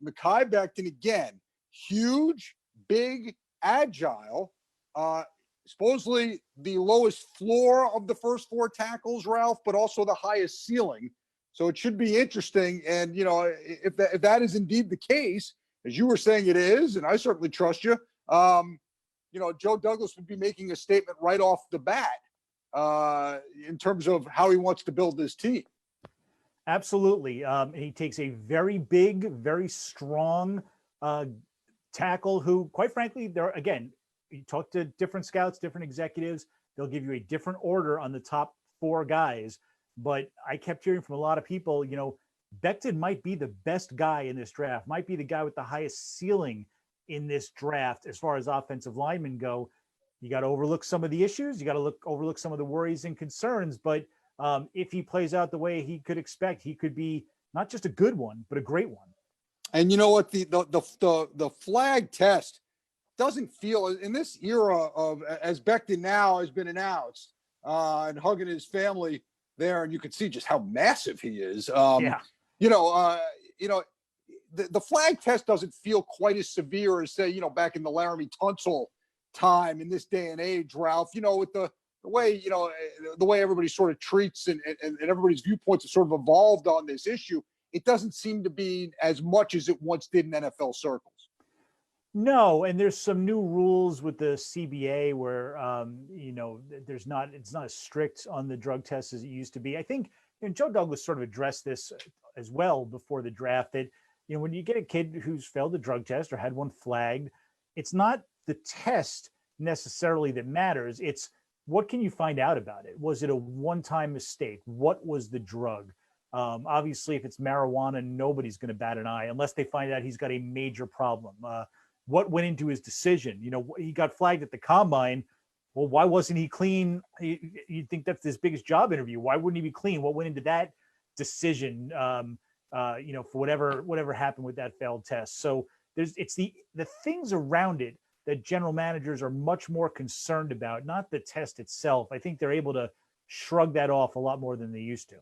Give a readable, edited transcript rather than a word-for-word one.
Mekhi Becton, again, huge, big, agile, supposedly the lowest floor of the first four tackles, Ralph, but also the highest ceiling. So it should be interesting. And, if that is indeed the case, as you were saying it is, and I certainly trust you, Joe Douglas would be making a statement right off the bat in terms of how he wants to build this team. Absolutely. He takes a very big, very strong tackle who, quite frankly, you talk to different scouts, different executives, they'll give you a different order on the top four guys. But I kept hearing from a lot of people, Becton might be the best guy in this draft, might be the guy with the highest ceiling in this draft as far as offensive linemen go. You got to overlook some of the issues. You got to overlook some of the worries and concerns. But if he plays out the way he could expect, he could be not just a good one, but a great one. And you know what? The flag test doesn't feel in this era of, as Becton now has been announced, and hugging his family there, and you can see just how massive he is. The flag test doesn't feel quite as severe as, say, back in the Laramie Tunsil time in this day and age, Ralph. With the way everybody sort of treats and everybody's viewpoints have sort of evolved on this issue. It doesn't seem to be as much as it once did in NFL circles. No, and there's some new rules with the CBA where it's not as strict on the drug tests as it used to be. I think Joe Douglas sort of addressed this as well before the draft, that when you get a kid who's failed a drug test or had one flagged, it's not the test necessarily that matters. It's what can you find out about it? Was it a one-time mistake? What was the drug? Obviously, if it's marijuana, nobody's going to bat an eye unless they find out he's got a major problem. What went into his decision? He got flagged at the combine. Well, why wasn't he clean? You'd think that's his biggest job interview. Why wouldn't he be clean? What went into that decision? For whatever happened with that failed test. So it's the things around it that general managers are much more concerned about, not the test itself. I think they're able to shrug that off a lot more than they used to.